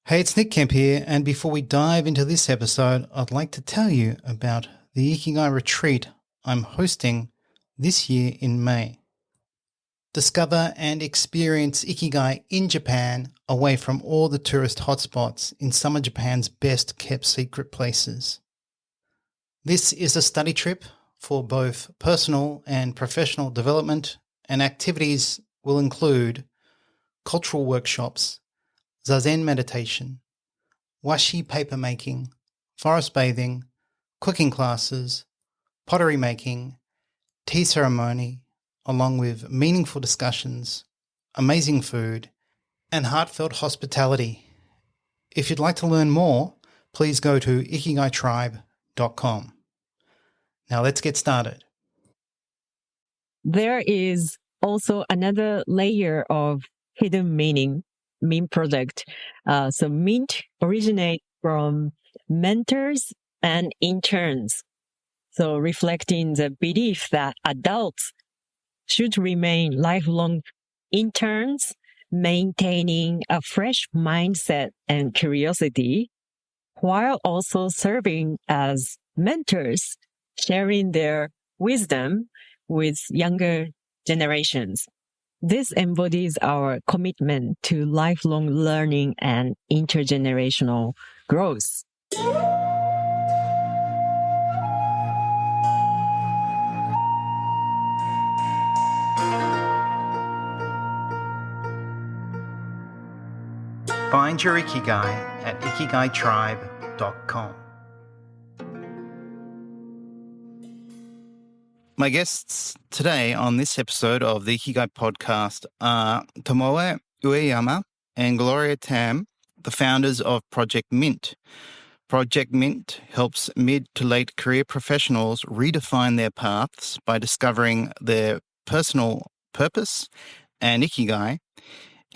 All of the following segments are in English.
Hey, it's Nick Kemp here, and before we dive into this episode, I'd like to tell you about the Ikigai retreat I'm hosting this year in May. Discover and experience Ikigai in Japan, away from all the tourist hotspots in some of Japan's best kept secret places. This is a study trip for both personal and professional development, and activities will include cultural workshops, Zazen meditation, washi paper making, forest bathing, cooking classes, pottery making, tea ceremony, along with meaningful discussions, amazing food, and heartfelt hospitality. If you'd like to learn more, please go to ikigaitribe.com. Now let's get started. There is also another layer of hidden meaning, MINT project. So MINT originates from mentors and interns. So reflecting the belief that adults should remain lifelong interns, maintaining a fresh mindset and curiosity, while also serving as mentors, sharing their wisdom with younger generations. This embodies our commitment to lifelong learning and intergenerational growth. Find your Ikigai at ikigaitribe.com. My guests today on this episode of the Ikigai Podcast are Tomoe Ueyama and Gloria Tam, the founders of Project MINT. Project MINT helps mid to late career professionals redefine their paths by discovering their personal purpose and Ikigai,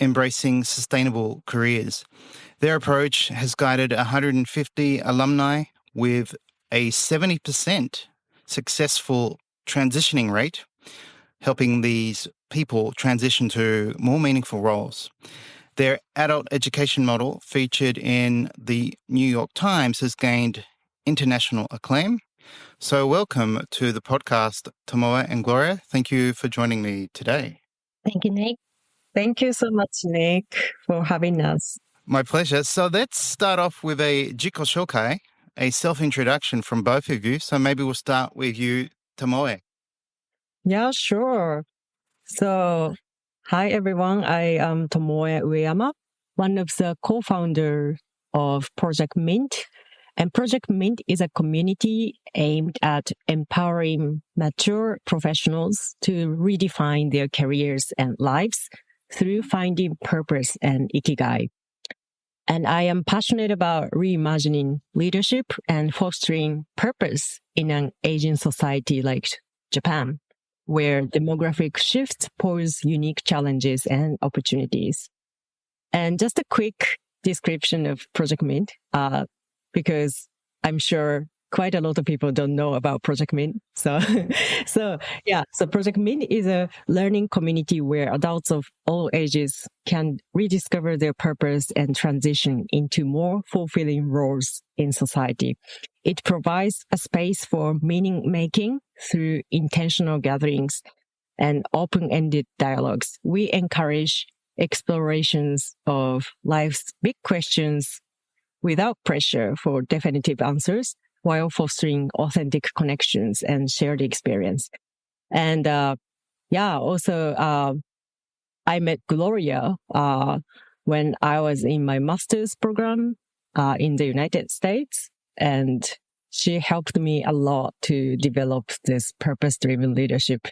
embracing sustainable careers. Their approach has guided 150 alumni with a 70% successful transitioning rate, helping these people transition to more meaningful roles. Their adult education model, featured in the New York Times, has gained international acclaim. So welcome to the podcast, Tomoe and Gloria. Thank you for joining me today. Thank you, Nick. Thank you so much, Nick, for having us. My pleasure. So let's start off with a jiko shokai, a self-introduction from both of you. So maybe we'll start with you, Tomoe. Yeah, sure. So, hi everyone. I am Tomoe Ueyama, one of the co-founders of Project MINT. And Project MINT is a community aimed at empowering mature professionals to redefine their careers and lives through finding purpose and Ikigai. And I am passionate about reimagining leadership and fostering purpose in an aging society like Japan, where demographic shifts pose unique challenges and opportunities. And just a quick description of Project MINT, because I'm sure quite a lot of people don't know about Project MINT. So Project MINT is a learning community where adults of all ages can rediscover their purpose and transition into more fulfilling roles in society. It provides a space for meaning making through intentional gatherings and open-ended dialogues. We encourage explorations of life's big questions without pressure for definitive answers, while fostering authentic connections and shared experience. And also I met Gloria when I was in my master's program in the United States, and she helped me a lot to develop this purpose-driven leadership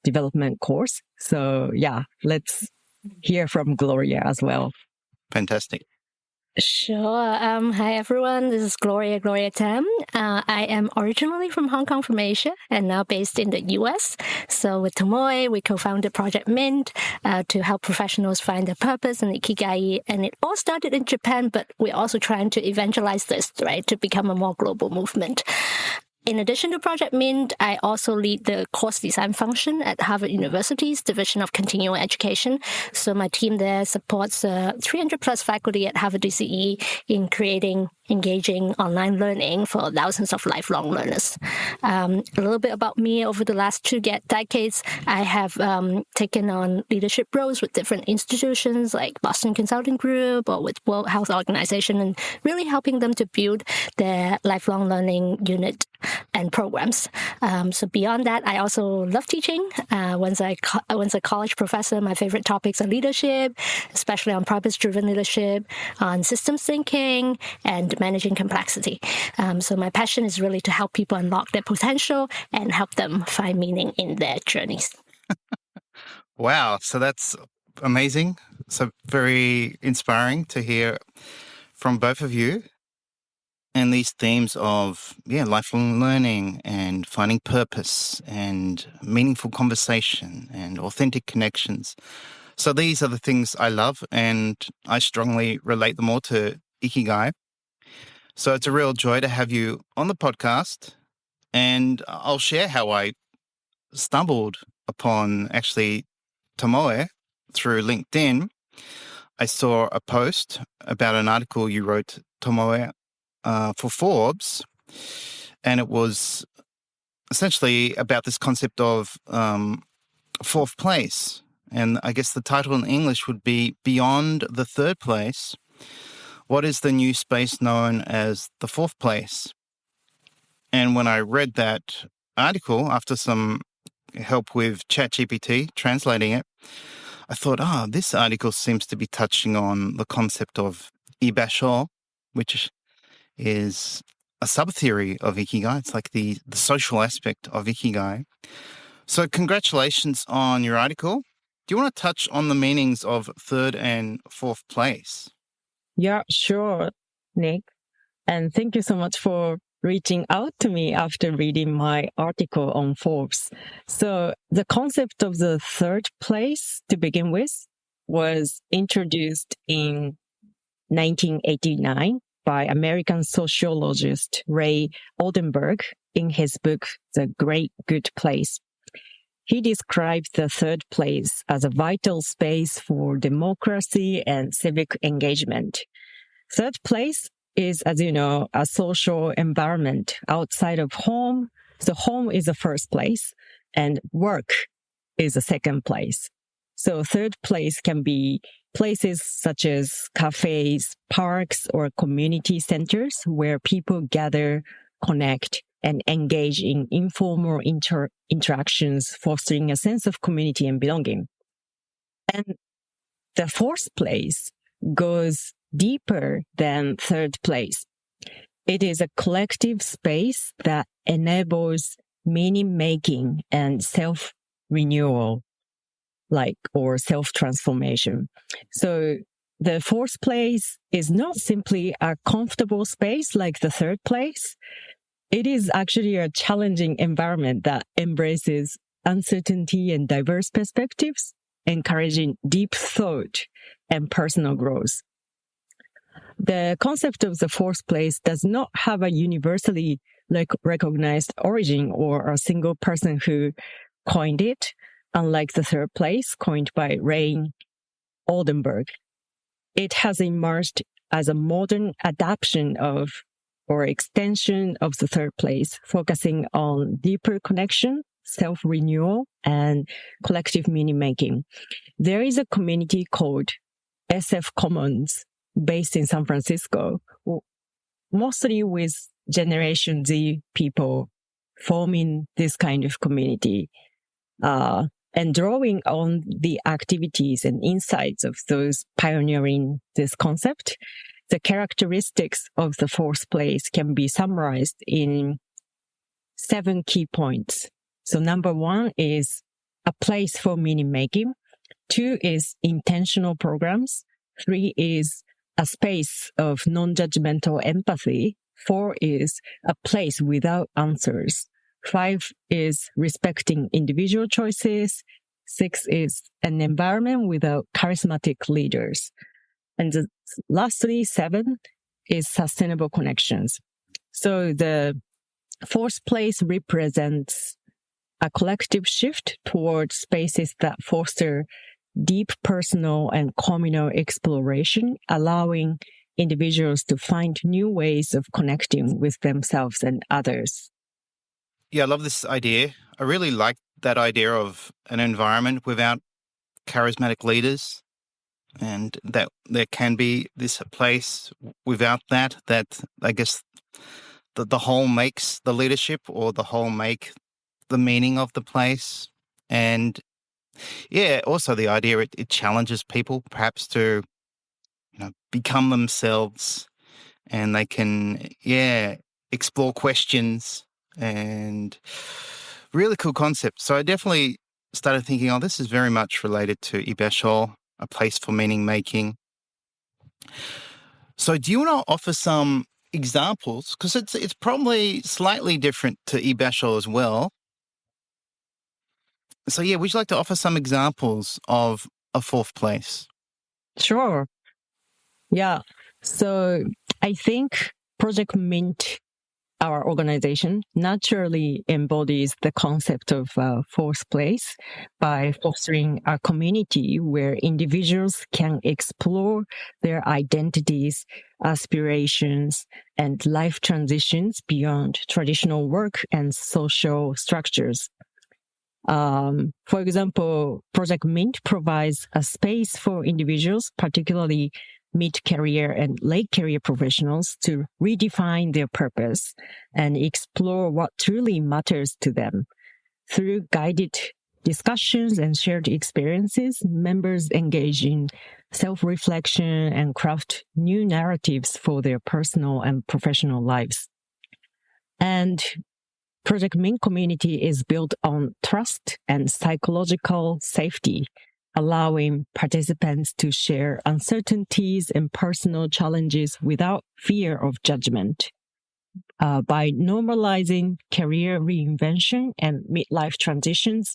development course. So let's hear from Gloria as well. Fantastic. Sure. Hi, everyone. This is Gloria Tam. I am originally from Hong Kong, from Asia, and now based in the US. So with Tomoe, we co-founded Project MINT to help professionals find their purpose and Ikigai. And it all started in Japan, but we're also trying to evangelize this, right, to become a more global movement. In addition to Project Mint, I also lead the course design function at Harvard University's Division of Continuing Education. So my team there supports 300 plus faculty at Harvard DCE in creating engaging online learning for thousands of lifelong learners. A little bit about me. Over the last 2 decades, I have taken on leadership roles with different institutions like Boston Consulting Group or with World Health Organization, and really helping them to build their lifelong learning unit and programs. So beyond that, I also love teaching. Once a college professor, my favorite topics are leadership, especially on purpose-driven leadership, on systems thinking, and managing complexity. So my passion is really to help people unlock their potential and help them find meaning in their journeys. Wow. So that's amazing. So very inspiring to hear from both of you. And these themes of, lifelong learning and finding purpose and meaningful conversation and authentic connections. So these are the things I love, and I strongly relate them all to Ikigai. So it's a real joy to have you on the podcast, and I'll share how I stumbled upon actually Tomoe through LinkedIn. I saw a post about an article you wrote, Tomoe, for Forbes, and it was essentially about this concept of fourth place. And I guess the title in English would be Beyond the Third Place. What is the new space known as the fourth place? And when I read that article, after some help with ChatGPT translating it, I thought, this article seems to be touching on the concept of ibasho, which is a sub-theory of Ikigai. It's like the social aspect of Ikigai. So congratulations on your article. Do you want to touch on the meanings of third and fourth place? Yeah, sure, Nick. And thank you so much for reaching out to me after reading my article on Forbes. So the concept of the third place, to begin with, was introduced in 1989 by American sociologist Ray Oldenburg in his book, The Great Good Place. He described the third place as a vital space for democracy and civic engagement. Third place is, as you know, a social environment outside of home. So home is the first place and work is the second place. So third place can be places such as cafes, parks, or community centers where people gather, connect, and engage in informal interactions, fostering a sense of community and belonging. And the fourth place goes deeper than third place. It is a collective space that enables meaning-making and self-renewal, or self-transformation. So the fourth place is not simply a comfortable space like the third place. It is actually a challenging environment that embraces uncertainty and diverse perspectives, encouraging deep thought and personal growth. The concept of the fourth place does not have a universally recognized origin or a single person who coined it, unlike the third place coined by Ray Oldenburg. It has emerged as a modern adaptation of or extension of the third place, focusing on deeper connection, self-renewal, and collective meaning-making. There is a community called SF Commons based in San Francisco, mostly with Generation Z people forming this kind of community, and drawing on the activities and insights of those pioneering this concept. The characteristics of the fourth place can be summarized in 7 key points. So number 1 is a place for meaning making. 2 is intentional programs. 3 is a space of non-judgmental empathy. 4 is a place without answers. 5 is respecting individual choices. 6 is an environment without charismatic leaders. And lastly, 7 is sustainable connections. So the fourth place represents a collective shift towards spaces that foster deep personal and communal exploration, allowing individuals to find new ways of connecting with themselves and others. Yeah, I love this idea. I really like that idea of an environment without charismatic leaders, and that there can be this place without that I guess the whole makes the leadership, or the whole make the meaning of the place. And yeah, also the idea it challenges people perhaps to become themselves, and they can explore questions, and really cool concept. So I definitely started thinking, oh, this is very much related to Ibasho, a place for meaning making. So do you want to offer some examples? Because it's probably slightly different to Ibasho as well. So yeah, would you like to offer some examples of a fourth place? Sure. Yeah. So I think Project Mint, our organization, naturally embodies the concept of fourth place by fostering a community where individuals can explore their identities, aspirations, and life transitions beyond traditional work and social structures. For example, Project Mint provides a space for individuals, particularly mid-career and late-career professionals, to redefine their purpose and explore what truly matters to them. Through guided discussions and shared experiences, members engage in self-reflection and craft new narratives for their personal and professional lives. And Project Mint community is built on trust and psychological safety, allowing participants to share uncertainties and personal challenges without fear of judgment. By normalizing career reinvention and midlife transitions,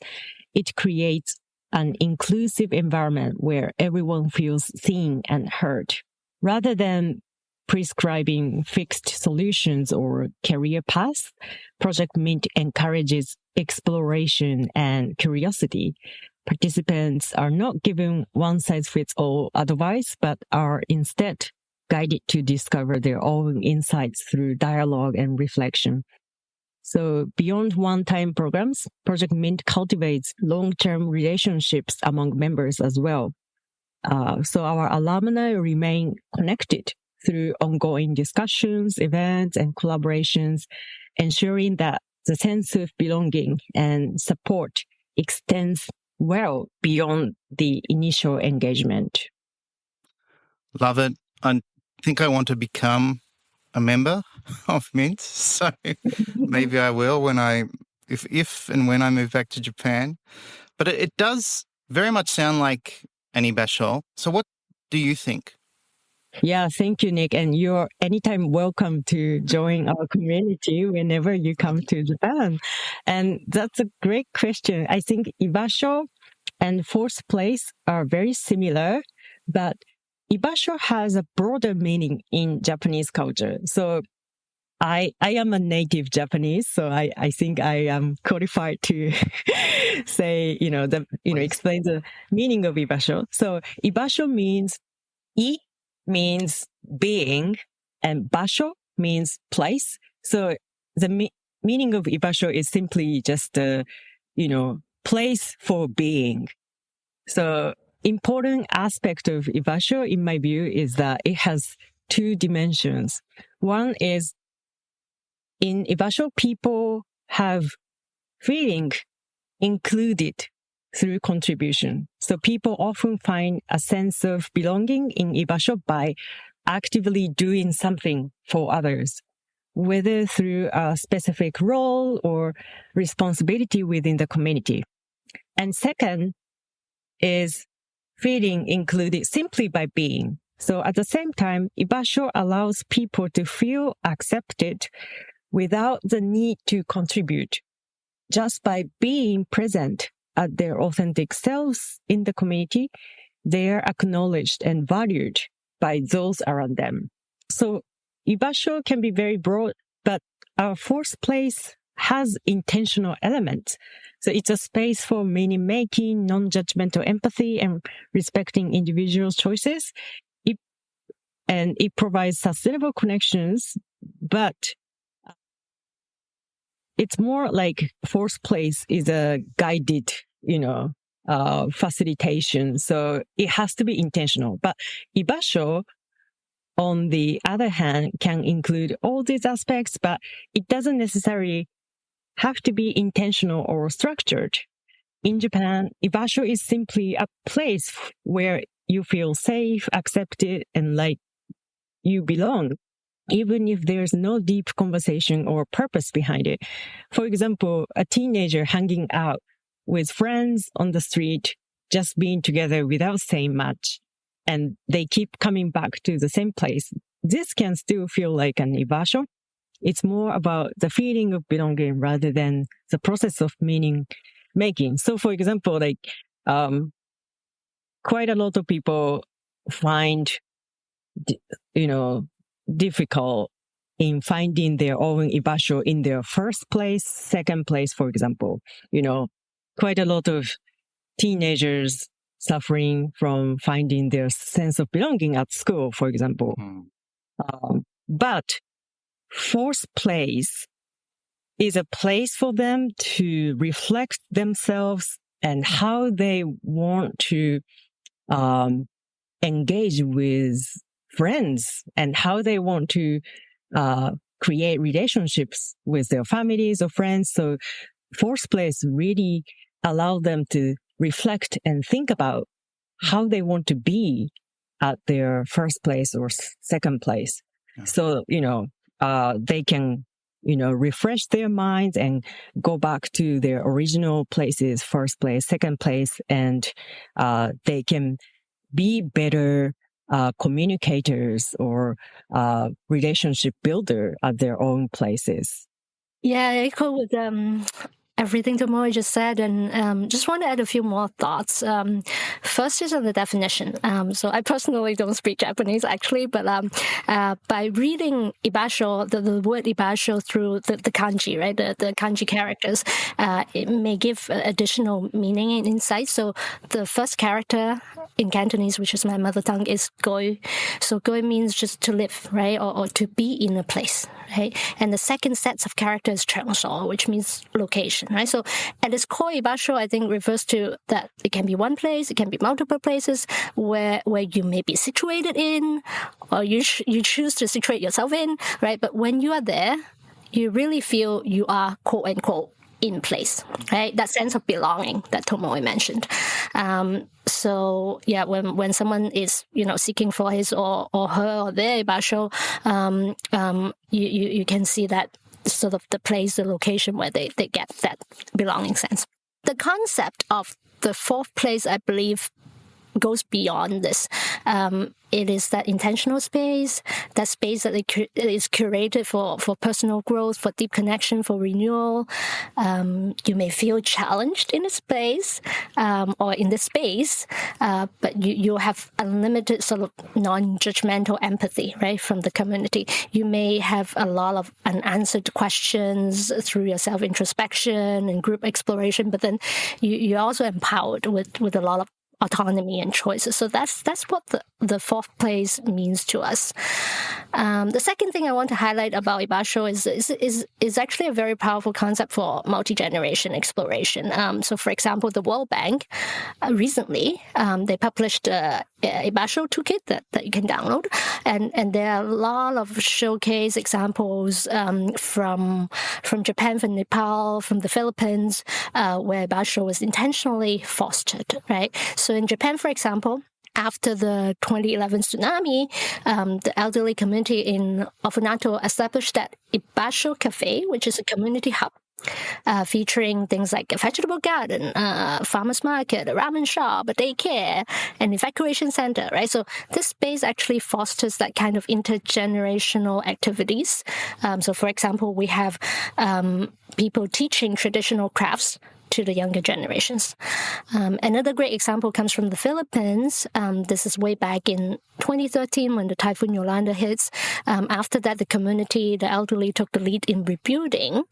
it creates an inclusive environment where everyone feels seen and heard. Rather than prescribing fixed solutions or career paths, Project Mint encourages exploration and curiosity. Participants are not given one-size-fits-all advice, but are instead guided to discover their own insights through dialogue and reflection. So beyond one-time programs, Project Mint cultivates long-term relationships among members as well. So our alumni remain connected through ongoing discussions, events, and collaborations, ensuring that the sense of belonging and support extends well beyond the initial engagement. Love it. I think I want to become a member of Mint, so maybe I will if and when I move back to Japan. But it does very much sound like an Ibasho. So what do you think? Yeah, thank you, Nick. And you're anytime welcome to join our community whenever you come to Japan. And that's a great question. I think Ibasho and fourth place are very similar, but Ibasho has a broader meaning in Japanese culture. So I am a native Japanese, so I think I am qualified to say, explain the meaning of Ibasho. So Ibasho means means being, and basho means place. So the meaning of Ibasho is simply just place for being. So important aspect of Ibasho, in my view, is that it has two dimensions. One is in Ibasho, people have feeling included through contribution. So people often find a sense of belonging in Ibasho by actively doing something for others, whether through a specific role or responsibility within the community. And second is feeling included simply by being. So at the same time, Ibasho allows people to feel accepted without the need to contribute. Just by being present at their authentic selves in the community, they are acknowledged and valued by those around them. So Ibasho can be very broad, but our fourth place has intentional elements. So it's a space for meaning making, non-judgmental empathy, and respecting individuals' choices. It provides sustainable connections, but it's more like fourth place is a guided, facilitation. So it has to be intentional. But ibasho, on the other hand, can include all these aspects, but it doesn't necessarily have to be intentional or structured. In Japan, ibasho is simply a place where you feel safe, accepted, and like you belong, even if there's no deep conversation or purpose behind it. For example, a teenager hanging out with friends on the street, just being together without saying much, and they keep coming back to the same place. This can still feel like an ibasho. It's more about the feeling of belonging rather than the process of meaning making. So, for example, quite a lot of people find difficult in finding their own ibasho in their first place, second place, for example. Quite a lot of teenagers suffering from finding their sense of belonging at school, for example. But fourth place is a place for them to reflect themselves and how they want to engage with friends and how they want to create relationships with their families or friends. So fourth place really allow them to reflect and think about how they want to be at their first place or second place. Yeah. So, they can, refresh their minds and go back to their original places, first place, second place, and they can be better communicators or relationship builder at their own places. Yeah, I echo with everything Tomoe just said, and just want to add a few more thoughts. First is on the definition. So I personally don't speak Japanese, actually, but by reading ibasho, the word ibasho through the kanji, right, the kanji characters, it may give additional meaning and insight. So the first character in Cantonese, which is my mother tongue, is goi. So goi means just to live, right, or to be in a place, right? And the second set of characters is changsho, which means location. Right, so at its core, ibasho, I think, refers to that it can be one place, it can be multiple places where you may be situated in, or you choose to situate yourself in, right? But when you are there, you really feel you are quote unquote in place, right? That sense of belonging that Tomoe mentioned. So yeah, when someone is seeking for his or her or their ibasho, you can see that sort of the place, the location where they get that belonging sense. The concept of the fourth place, I believe, goes beyond this. It is that intentional space, that space that is curated for personal growth, for deep connection, for renewal. You may feel challenged in a space or in the space, but you have unlimited sort of non-judgmental empathy, right, from the community. You may have a lot of unanswered questions through your self-introspection and group exploration, but then you're also empowered with a lot of autonomy and choices. So that's what the fourth place means to us. The second thing I want to highlight about ibasho is actually a very powerful concept for multi-generation exploration. So for example, the World Bank recently they published a ibasho toolkit that you can download, and there are a lot of showcase examples from Japan, from Nepal, from the Philippines, where ibasho was intentionally fostered, right? So in Japan, for example, after the 2011 tsunami, the elderly community in Ofanato established that Ibasho Cafe, which is a community hub, featuring things like a vegetable garden, farmer's market, a ramen shop, a daycare, an evacuation center, right? So this space actually fosters that kind of intergenerational activities. So for example, we have people teaching traditional crafts to the younger generations. Another great example comes from the Philippines. This is way back in 2013 when the Typhoon Yolanda hits. After that, the community, the elderly took the lead in rebuilding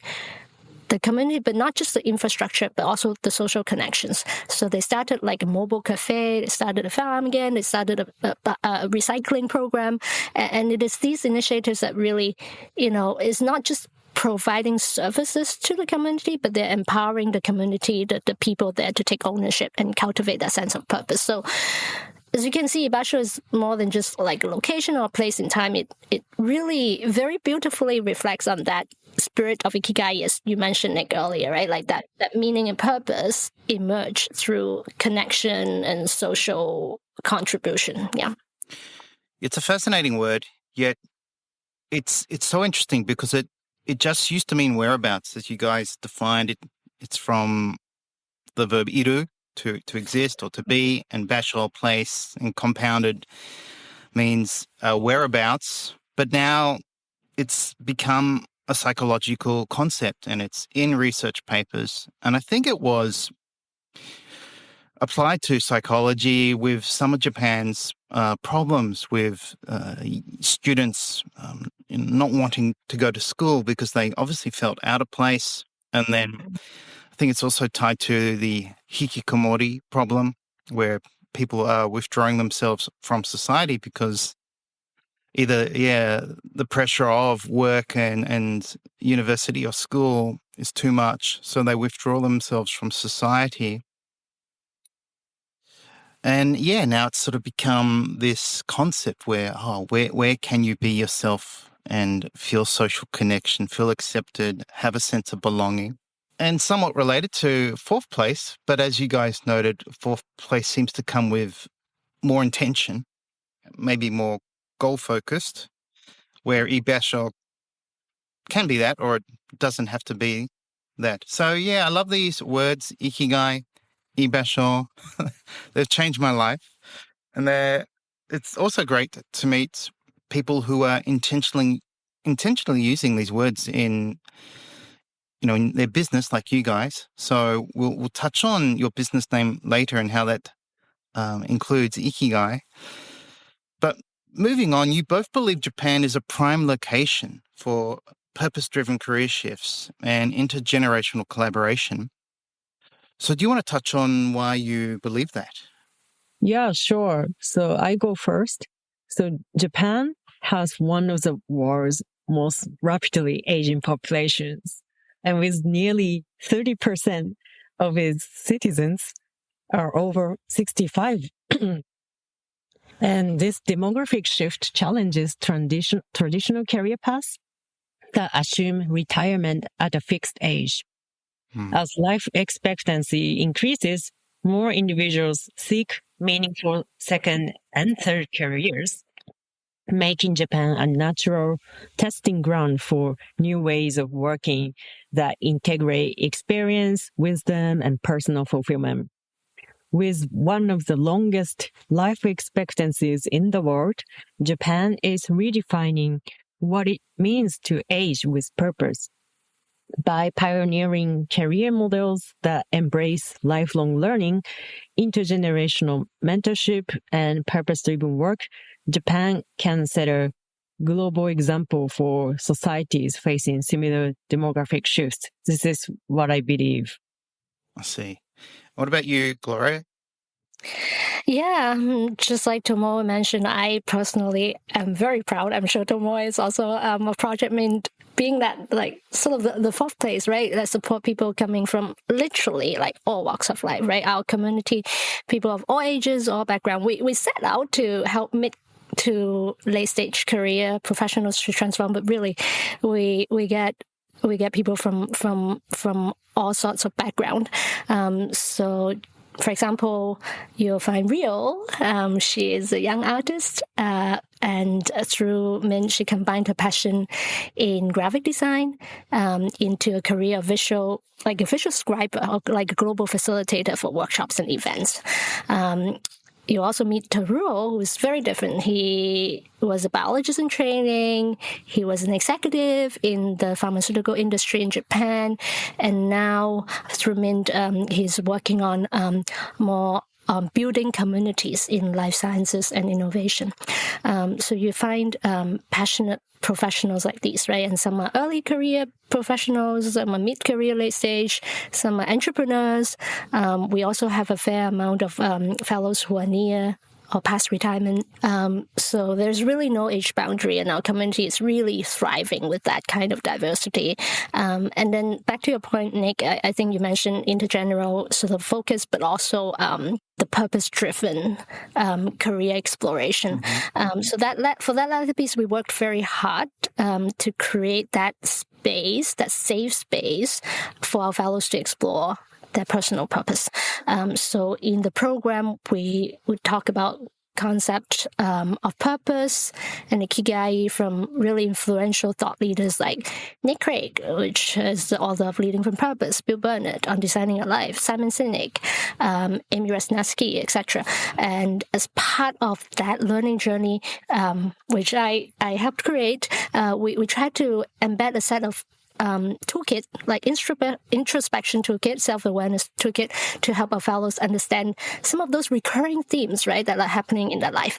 the community, but not just the infrastructure, but also the social connections. So they started like a mobile cafe, they started a farm again, they started a recycling program. And it is these initiatives that really, is not just providing services to the community, but they're empowering the community, the people there to take ownership and cultivate that sense of purpose. So as you can see, Ibasho is more than just like a location or a place in time. It really very beautifully reflects on that spirit of Ikigai, as you mentioned, Nick, earlier, right? Like that meaning and purpose emerge through connection and social contribution. Yeah. It's a fascinating word, yet it's so interesting because it just used to mean whereabouts, as you guys defined it. It's from the verb iru, to exist or to be, and basho, place, and compounded means whereabouts. But now it's become a psychological concept and it's in research papers. And I think it was applied to psychology with some of Japan's problems with students not wanting to go to school because they obviously felt out of place. And then I think it's also tied to the hikikomori problem, where people are withdrawing themselves from society because either, the pressure of work and university or school is too much, so they withdraw themselves from society. And now it's sort of become this concept where can you be yourself and feel social connection, feel accepted, have a sense of belonging. And somewhat related to fourth place, but as you guys noted, fourth place seems to come with more intention, maybe more goal-focused, where ibasho can be that, or it doesn't have to be that. So, I love these words, ikigai, ibasho. They've changed my life. And it's also great to meet people who are intentionally using these words in their business, like you guys. So we'll touch on your business name later and how that includes ikigai. But moving on, you both believe Japan is a prime location for purpose-driven career shifts and intergenerational collaboration. So do you want to touch on why you believe that? Yeah, sure. So I go first. So Japan has one of the world's most rapidly aging populations. And with nearly 30% of its citizens are over 65. And this demographic shift challenges traditional career paths that assume retirement at a fixed age. As life expectancy increases, more individuals seek meaningful second and third careers, making Japan a natural testing ground for new ways of working that integrate experience, wisdom, and personal fulfillment. With one of the longest life expectancies in the world, Japan is redefining what it means to age with purpose. By pioneering career models that embrace lifelong learning, intergenerational mentorship, and purpose-driven work, Japan can set a global example for societies facing similar demographic shifts. This is what I believe. I see. What about you, Gloria? Yeah, just like Tomoe mentioned, I personally am very proud. I'm sure Tomoe is also a project mint, being that like sort of the fourth place, right? That support people coming from literally like all walks of life, right? Our community, people of all ages, all background. We set out to help mid to late stage career professionals to transform, but really we get people from all sorts of background. So for example, you'll find Rio. She is a young artist, and through Mint, she combined her passion in graphic design into a career of visual scribe, or like a global facilitator for workshops and events. you also meet Teruo, who's very different. He was a biologist in training. He was an executive in the pharmaceutical industry in Japan. And now through Mint, he's working on more building communities in life sciences and innovation. So you find passionate professionals like these, right? And some are early career professionals, some are mid-career, late stage, some are entrepreneurs. We also have a fair amount of fellows who are near or past retirement. So there's really no age boundary, and our community is really thriving with that kind of diversity. And then back to your point, Nick, I think you mentioned intergeneral sort of focus, but also the purpose-driven career exploration. So for that latter piece, we worked very hard to create that space, that safe space for our fellows to explore their personal purpose. So in the program, we would talk about concept of purpose and Ikigai from really influential thought leaders like Nick Craig, which is the author of Leading from Purpose, Bill Burnett on Designing a Life, Simon Sinek, Amy Resnatsky, etc. And as part of that learning journey, which I helped create, we tried to embed a set of toolkit, like introspection toolkit, self-awareness toolkit, to help our fellows understand some of those recurring themes, right, that are happening in their life.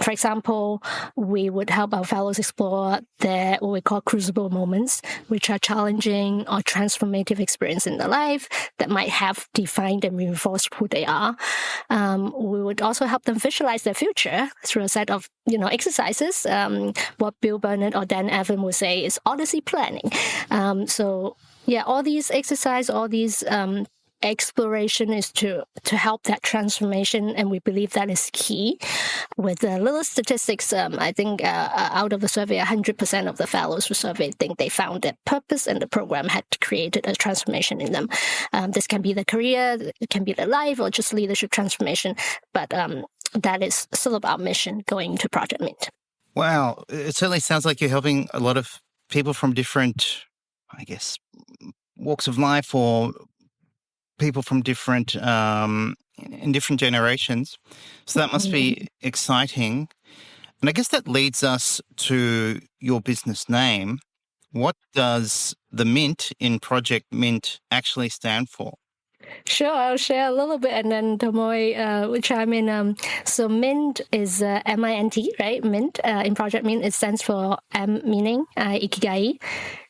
For example, we would help our fellows explore their what we call crucible moments, which are challenging or transformative experience in their life that might have defined and reinforced who they are. We would also help them visualize their future through a set of exercises. What Bill Burnett or Dan Evan would say is Odyssey planning. So all these exercises, all these exploration is to help that transformation, and we believe that is key. With little statistics, I think out of the survey, 100% of the fellows who surveyed think they found their purpose and the program had created a transformation in them. This can be the career, it can be the life, or just leadership transformation, but that is sort of our mission going to Project Mint. Wow, it certainly sounds like you're helping a lot of people from different, I guess, walks of life, or people from different in different generations. So that must be exciting. And I guess that leads us to your business name. What does the Mint in Project Mint actually stand for? Sure, I'll share a little bit, and then Tomoe will chime in. So Mint is M-I-N-T, right? Mint in Project Mint, it stands for M meaning Ikigai,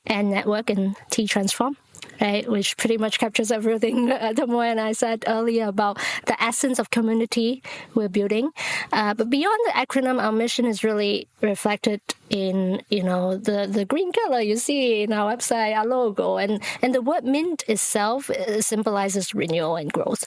and network, and T transform. Right, which pretty much captures everything Tomoe and I said earlier about the essence of community we're building. But beyond the acronym, our mission is really reflected in the green color you see in our website, our logo, and the word Mint itself symbolizes renewal and growth.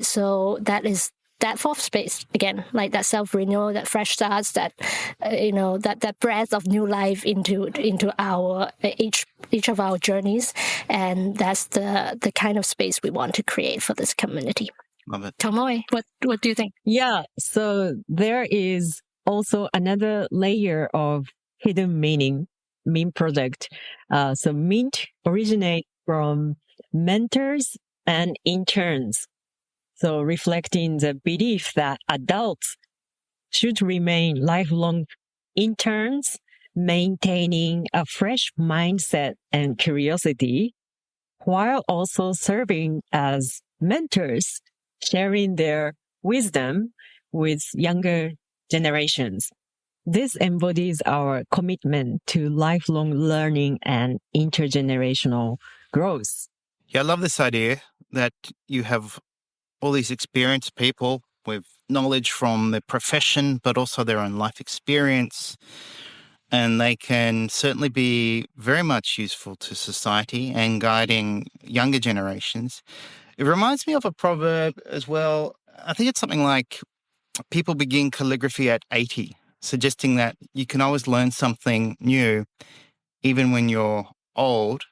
So that is that fourth space, again, like that self-renewal, that fresh starts, that that breath of new life into our each of our journeys, and that's the kind of space we want to create for this community. Love it. Tomoe, what do you think? Yeah, so there is also another layer of hidden meaning, Mint project. So Mint originates from mentors and interns. So reflecting the belief that adults should remain lifelong interns, maintaining a fresh mindset and curiosity, while also serving as mentors, sharing their wisdom with younger generations. This embodies our commitment to lifelong learning and intergenerational growth. Yeah, I love this idea that you have all these experienced people with knowledge from their profession, but also their own life experience. And they can certainly be very much useful to society and guiding younger generations. It reminds me of a proverb as well. I think it's something like, people begin calligraphy at 80, suggesting that you can always learn something new, even when you're old.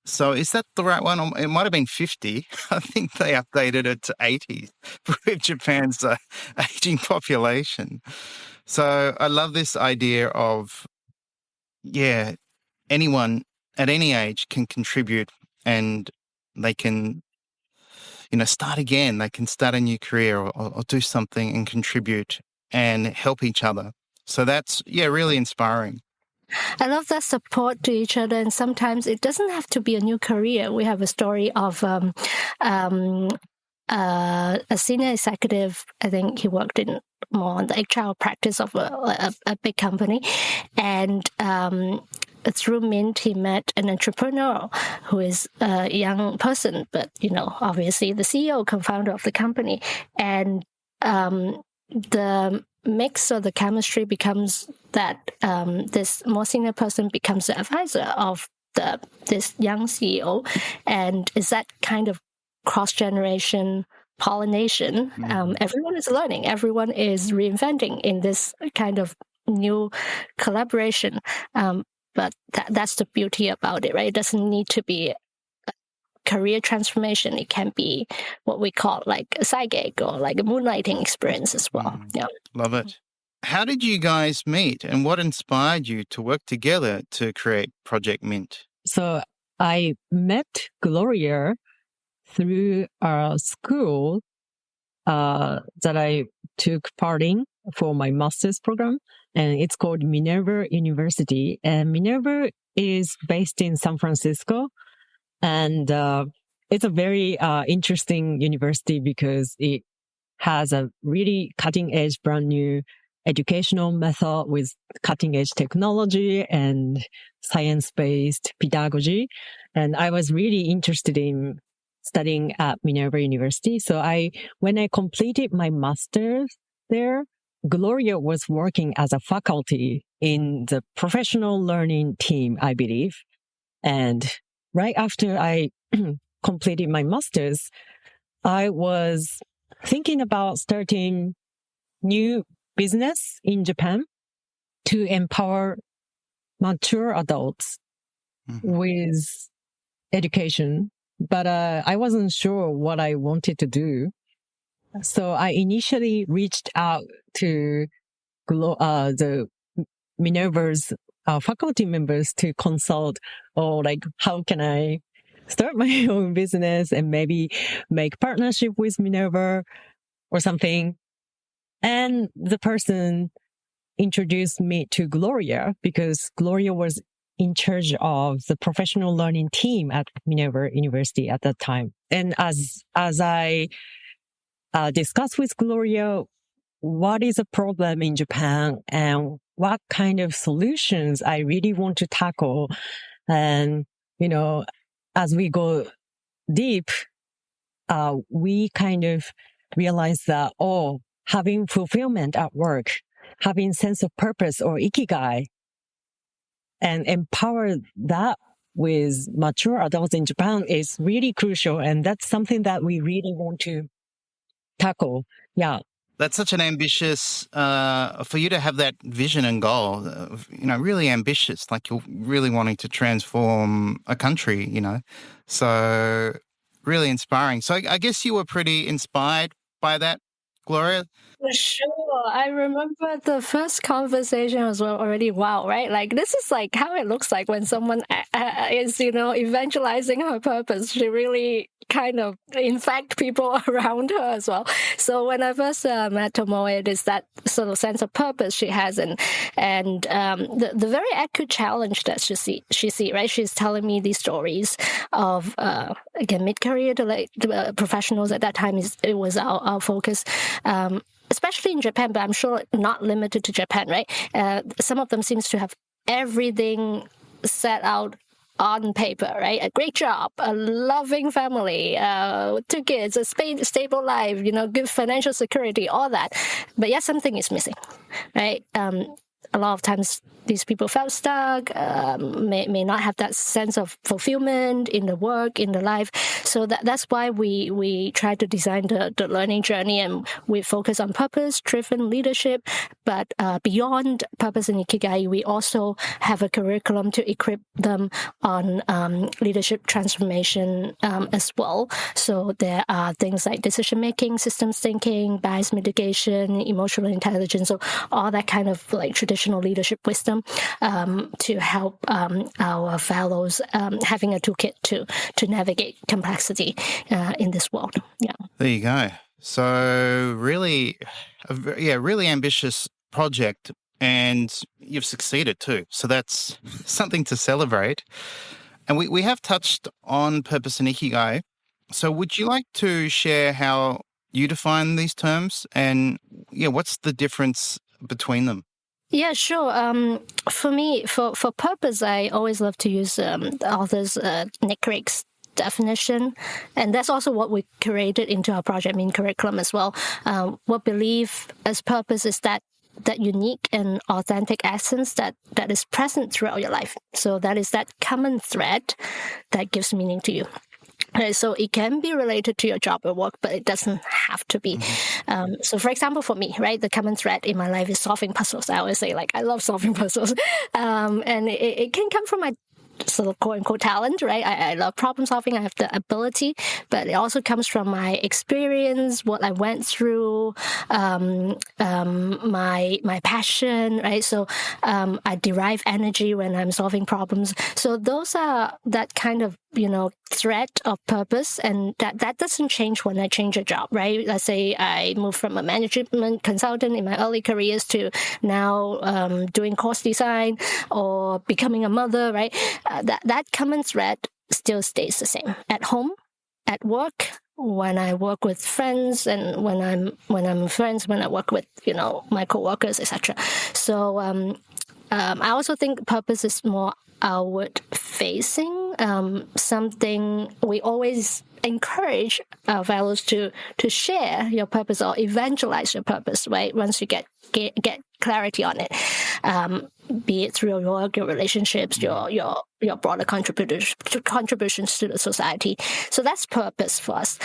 So is that the right one? It might have been 50. I think they updated it to 80 with Japan's aging population. So I love this idea of, anyone at any age can contribute, and they can, start again. They can start a new career or do something and contribute and help each other. So that's, really inspiring. I love that support to each other, and sometimes it doesn't have to be a new career. We have a story of a senior executive. I think he worked in more on the HR practice of a big company, and through Mint, he met an entrepreneur who is a young person, but obviously the CEO, co-founder of the company, and the mix or the chemistry becomes that this more senior person becomes the advisor of this young CEO, and is that kind of cross-generation pollination. Everyone is learning, everyone is reinventing in this kind of new collaboration. But that's the beauty about it, right? It doesn't need to be a career transformation. It can be what we call like a side gig or like a moonlighting experience as well. Yeah. Love it. How did you guys meet and what inspired you to work together to create Project Mint? So I met Gloria through a school that I took part in for my master's program, and it's called Minerva University. And Minerva is based in San Francisco, and it's a very interesting university because it has a really cutting-edge, brand new educational method with cutting-edge technology and science-based pedagogy. And I was really interested in studying at Minerva University. So when I completed my master's there, Gloria was working as a faculty in the professional learning team, I believe. And right after I completed my master's, I was thinking about starting new business in Japan to empower mature adults with education. But I wasn't sure what I wanted to do. So I initially reached out to the Minerva's faculty members to consult, how can I start my own business and maybe make partnership with Minerva or something. And the person introduced me to Gloria because Gloria was in charge of the professional learning team at Minerva University at that time. And as I discussed with Gloria, what is a problem in Japan and what kind of solutions I really want to tackle. And, as we go deep, we kind of realize that, having fulfillment at work, having sense of purpose or Ikigai, and empower that with mature adults in Japan is really crucial. And that's something that we really want to tackle. Yeah. That's such an ambitious, for you to have that vision and goal, really ambitious, like you're really wanting to transform a country, So really inspiring. So I guess you were pretty inspired by that, Gloria? For sure. I remember the first conversation was already wow, right? Like this is like how it looks like when someone is, evangelizing her purpose. She really kind of infect people around her as well. So when I first met Tomoe, it is that sort of sense of purpose she has, and the very acute challenge that she see, right? She's telling me these stories of again mid-career professionals at that time. It was our focus. Especially in Japan, but I'm sure not limited to Japan, right? Some of them seems to have everything set out on paper, right? A great job, a loving family, 2 kids, a stable life, good financial security, all that. But yeah, something is missing, right? A lot of times these people felt stuck, may not have that sense of fulfillment in the work, in the life. So that's why we try to design the learning journey, and we focus on purpose-driven leadership. But beyond purpose and Ikigai, we also have a curriculum to equip them on leadership transformation as well. So there are things like decision-making, systems thinking, bias mitigation, emotional intelligence, so all that kind of like traditional traditional leadership wisdom to help our fellows having a toolkit to navigate complexity in this world. Yeah. There you go. So really, really ambitious project, and you've succeeded too. So that's something to celebrate. And we have touched on purpose and Ikigai. So would you like to share how you define these terms, and what's the difference between them? Yeah, sure. For me, for purpose, I always love to use the author's Nick Craig's definition, and that's also what we created into our Project Mean curriculum as well. What believe as purpose is that unique and authentic essence that is present throughout your life. So that is that common thread that gives meaning to you. So it can be related to your job or work, but it doesn't have to be. So for example, for me, right, the common thread in my life is solving puzzles. I always say, I love solving puzzles. And it can come from my sort of quote unquote talent, right? I love problem solving. I have the ability, but it also comes from my experience, what I went through, my passion, right? So I derive energy when I'm solving problems. So those are that kind of thread of purpose, and that doesn't change when I change a job, right? Let's say I move from a management consultant in my early careers to now doing course design or becoming a mother, right? That common thread still stays the same. At home, at work, when I work with friends, and when I'm friends, when I work with my coworkers, etc. So I also think purpose is more outward facing, something we always encourage our fellows to share your purpose or evangelize your purpose, right? Once you get clarity on it, be it through your work, your relationships, your broader contributions to the society. So that's purpose for us.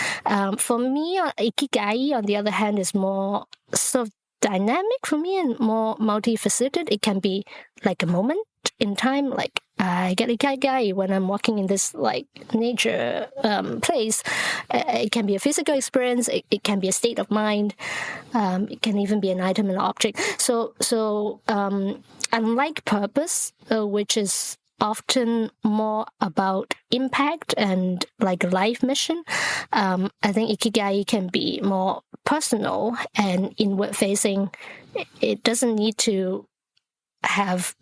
For me, Ikigai, on the other hand, is more sort of dynamic for me and more multifaceted. It can be like a moment in time, like I get Ikigai when I'm walking in this nature place. It can be a physical experience. It can be a state of mind. It can even be an item and object. So unlike purpose, which is often more about impact and life mission, I think Ikigai can be more personal and inward facing. It doesn't need to have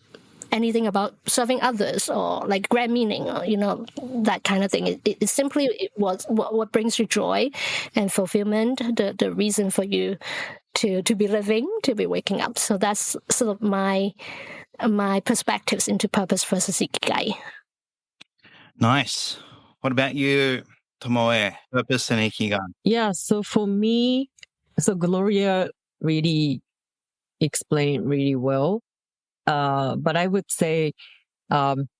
anything about serving others or grand meaning or that kind of thing. It simply was what brings you joy and fulfillment, the reason for you to be living, to be waking up. So that's sort of my perspectives into purpose versus Ikigai. Nice. What about you, Tomoe? Purpose and Ikigai. Yeah, so for me, Gloria really explained really well. But I would say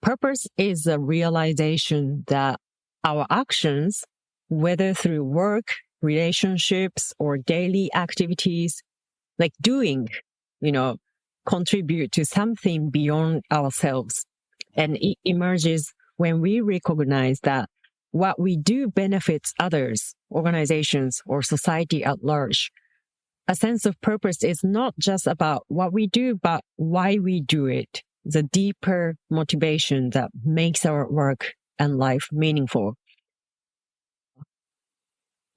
purpose is a realization that our actions, whether through work, relationships, or daily activities, doing, contribute to something beyond ourselves. And it emerges when we recognize that what we do benefits others, organizations, or society at large. A sense of purpose is not just about what we do, but why we do it. The deeper motivation that makes our work and life meaningful.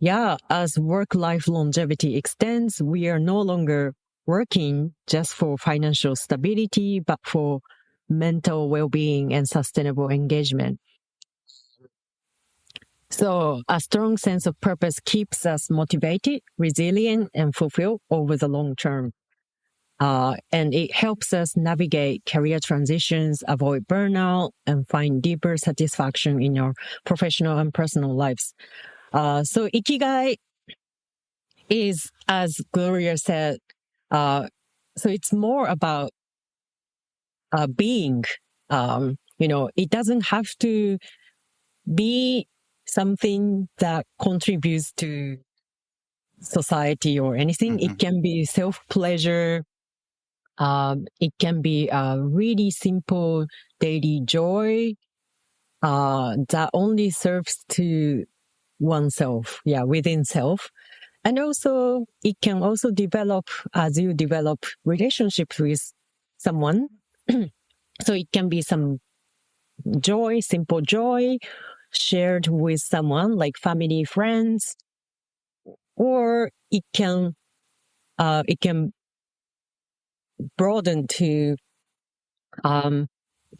Yeah, as work-life longevity extends, we are no longer working just for financial stability, but for mental well-being and sustainable engagement. So a strong sense of purpose keeps us motivated, resilient, and fulfilled over the long term. And it helps us navigate career transitions, avoid burnout, and find deeper satisfaction in our professional and personal lives. So Ikigai is, as Gloria said, so it's more about being. It doesn't have to be something that contributes to society or anything. Mm-hmm. It can be self-pleasure. It can be a really simple daily joy that only serves to oneself, within self. And also, it can also develop, as you develop relationships with someone. So it can be some joy, simple joy shared with someone like family, friends, or it can broaden to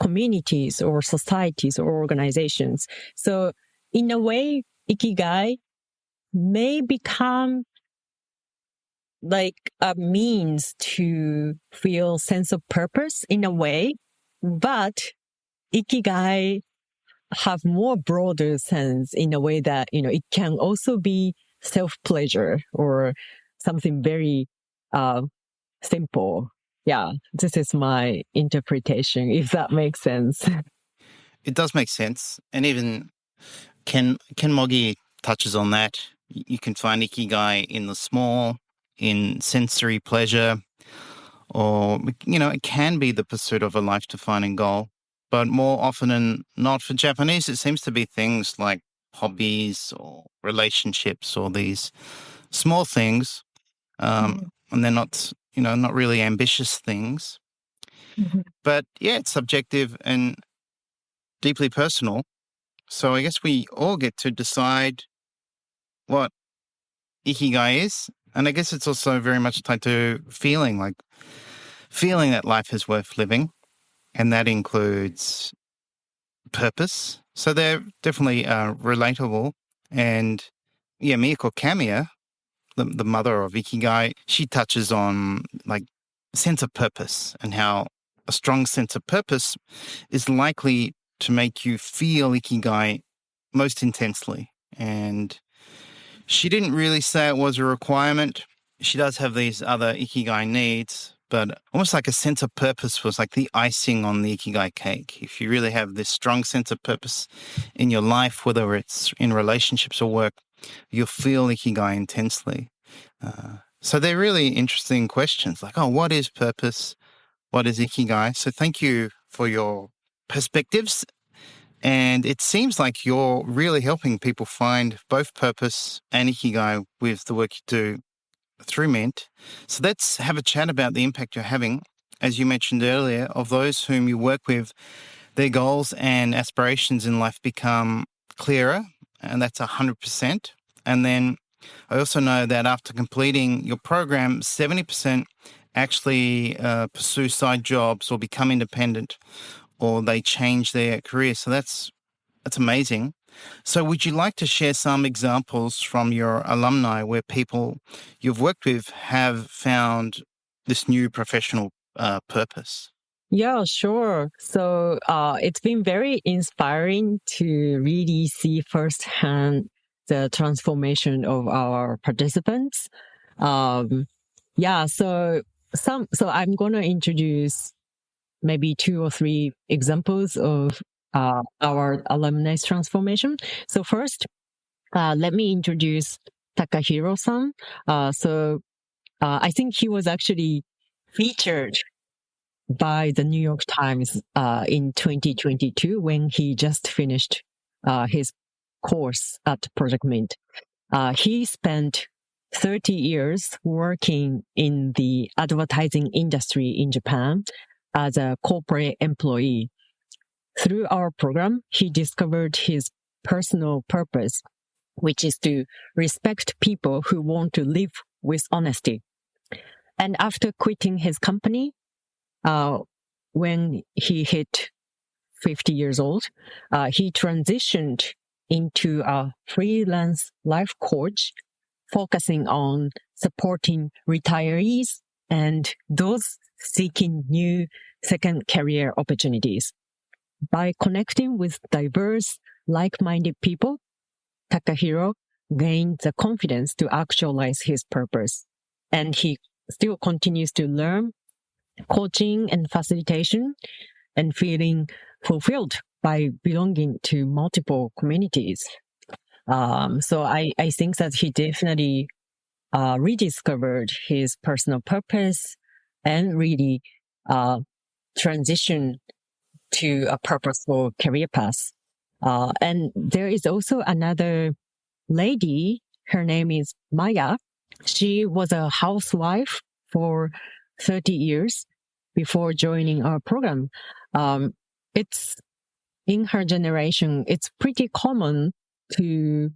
communities or societies or organizations. So in a way, Ikigai may become like a means to feel sense of purpose in a way, but Ikigai have more broader sense in a way that, it can also be self-pleasure or something very simple. Yeah, this is my interpretation, if that makes sense. It does make sense. And even Ken Mogi touches on that. You can find Ikigai in the small, in sensory pleasure, or, it can be the pursuit of a life-defining goal. But more often than not, for Japanese, it seems to be things like hobbies or relationships or these small things. And they're not, not really ambitious things. But yeah, it's subjective and deeply personal. So I guess we all get to decide what Ikigai is. And I guess it's also very much tied to feeling that life is worth living. And that includes purpose. So they're definitely relatable. And yeah, Miyako Kamiya, the mother of Ikigai, she touches on like sense of purpose and how a strong sense of purpose is likely to make you feel Ikigai most intensely. And she didn't really say it was a requirement. She does have these other Ikigai needs, but almost like a sense of purpose was like the icing on the Ikigai cake. If you really have this strong sense of purpose in your life, whether it's in relationships or work, you'll feel Ikigai intensely. So they're really interesting questions like, what is purpose? What is Ikigai? So thank you for your perspectives. And it seems like you're really helping people find both purpose and Ikigai with the work you do through Mint. So let's have a chat about the impact you're having, as you mentioned earlier, of those whom you work with. Their goals and aspirations in life become clearer, and that's 100%. And then I also know that after completing your program, 70% actually pursue side jobs or become independent, or they change their career. So that's amazing. So would you like to share some examples from your alumni where people you've worked with have found this new professional purpose? Yeah, sure. So it's been very inspiring to really see firsthand the transformation of our participants. So I'm going to introduce maybe 2 or 3 examples of our alumni's transformation. So first, let me introduce Takahiro-san. I think he was actually featured by the New York Times in 2022 when he just finished his course at Project Mint. He spent 30 years working in the advertising industry in Japan as a corporate employee. Through our program, he discovered his personal purpose, which is to respect people who want to live with honesty. And after quitting his company, when he hit 50 years old, he transitioned into a freelance life coach, focusing on supporting retirees and those seeking new second career opportunities. By connecting with diverse, like-minded people, Takahiro gained the confidence to actualize his purpose. And he still continues to learn coaching and facilitation and feeling fulfilled by belonging to multiple communities. So I think that he definitely rediscovered his personal purpose and really transitioned to a purposeful career path. And there is also another lady. Her name is Maya. She was a housewife for 30 years before joining our program. It's in her generation, it's pretty common to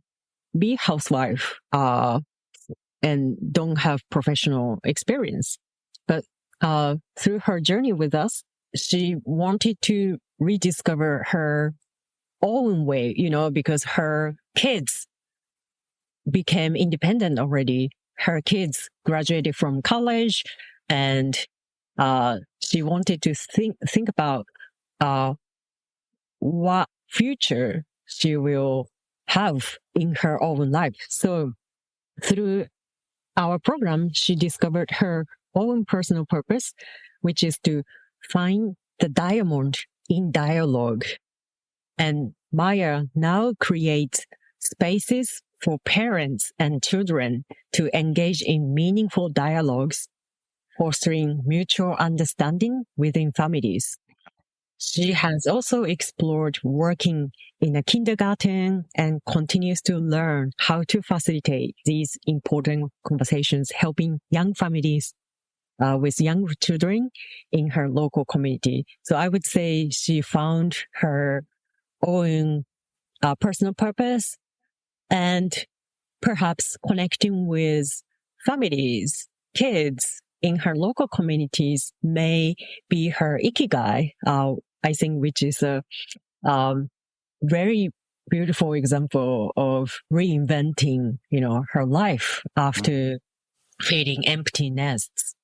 be housewife and don't have professional experience. But through her journey with us, she wanted to rediscover her own way, because her kids became independent already. Her kids graduated from college, and she wanted to think about what future she will have in her own life. So through our program, she discovered her own personal purpose, which is to find the diamond in dialogue. And Maya now creates spaces for parents and children to engage in meaningful dialogues, fostering mutual understanding within families. She has also explored working in a kindergarten and continues to learn how to facilitate these important conversations, helping young families with young children in her local community. So I would say she found her own personal purpose and perhaps connecting with families, kids in her local communities may be her ikigai, I think, which is a very beautiful example of reinventing, her life after feeling empty nests.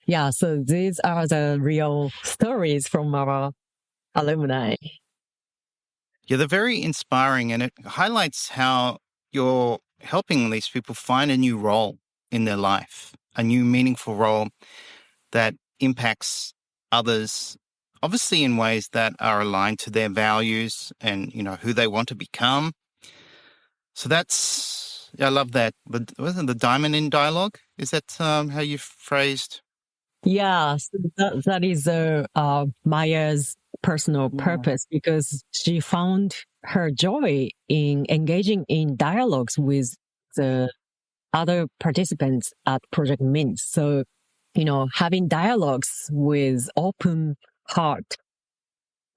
Yeah, so these are the real stories from our alumni. Yeah, they're very inspiring, and it highlights how you're helping these people find a new role in their life, a new meaningful role that impacts others, obviously in ways that are aligned to their values and, who they want to become. So I love that. But wasn't the diamond in dialogue? Is that how you phrased? Yeah, so that is Maya's personal purpose, because she found her joy in engaging in dialogues with the other participants at Project Mint. So, having dialogues with open heart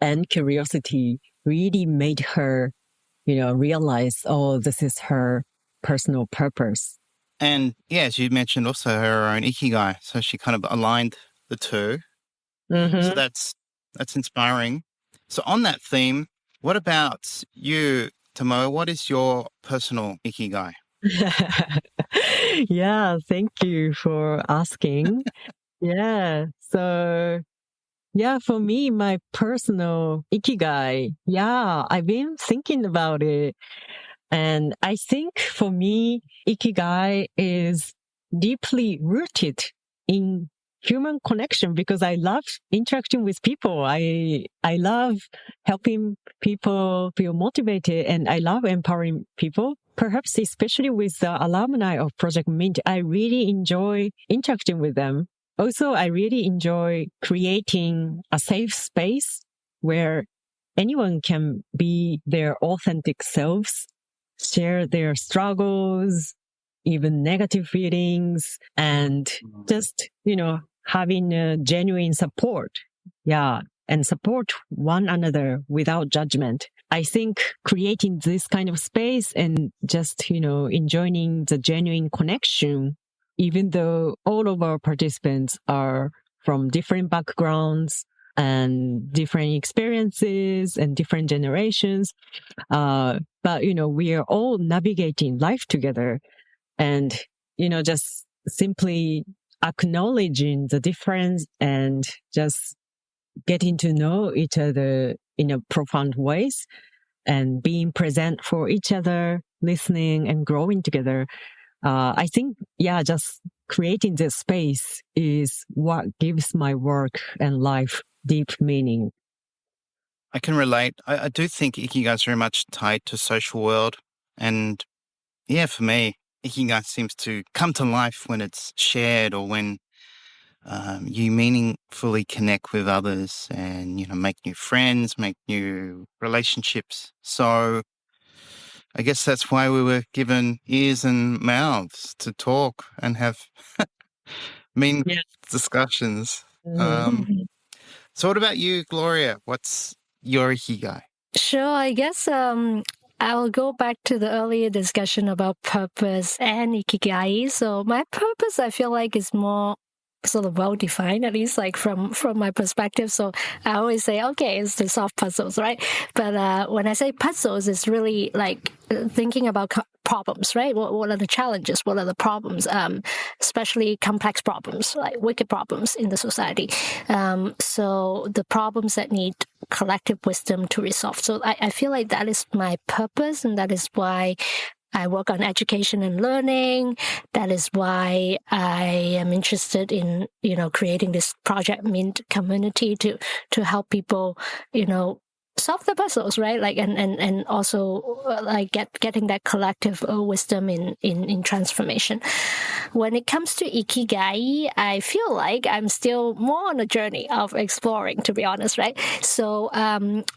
and curiosity really made her, realize, oh, this is her personal purpose. And yeah, as you mentioned, also her own ikigai. So she kind of aligned the two. Mm-hmm. So that's inspiring. So on that theme, what about you, Tomoe? What is your personal ikigai? Yeah, thank you for asking. Yeah. So, for me, my personal ikigai, I've been thinking about it. And I think for me, ikigai is deeply rooted in human connection, because I love interacting with people. I love helping people feel motivated, and I love empowering people. Perhaps especially with the alumni of Project Mint, I really enjoy interacting with them. Also, I really enjoy creating a safe space where anyone can be their authentic selves, share their struggles, even negative feelings, and just, having a genuine support. Yeah. And support one another without judgment. I think creating this kind of space and just, enjoying the genuine connection, even though all of our participants are from different backgrounds and different experiences and different generations. But, we are all navigating life together, and, just simply acknowledging the difference and just getting to know each other in a profound ways and being present for each other, listening and growing together. I think, just creating this space is what gives my work and life deep meaning. I can relate. I do think ikigai is very much tied to social world. And yeah, for me, ikigai seems to come to life when it's shared or when you meaningfully connect with others and, make new friends, make new relationships. So I guess that's why we were given ears and mouths to talk and have meaningful discussions. So what about you, Gloria? What's your Ikigai? Sure, I guess I'll go back to the earlier discussion about purpose and Ikigai. So my purpose, I feel like, is more sort of well defined, at least like from my perspective. So I always say, okay, it's to solve puzzles, right? But when I say puzzles, it's really like thinking about problems, right? What are the challenges? What are the problems? Especially complex problems, like wicked problems in the society. So the problems that need collective wisdom to resolve. So I feel like that is my purpose, and that is why I work on education and learning. That is why I am interested in, creating this Project Mint community to help people, solve the puzzles, right? Like, and also like getting that collective wisdom in transformation. When it comes to Ikigai, I feel like I'm still more on a journey of exploring, to be honest, right? So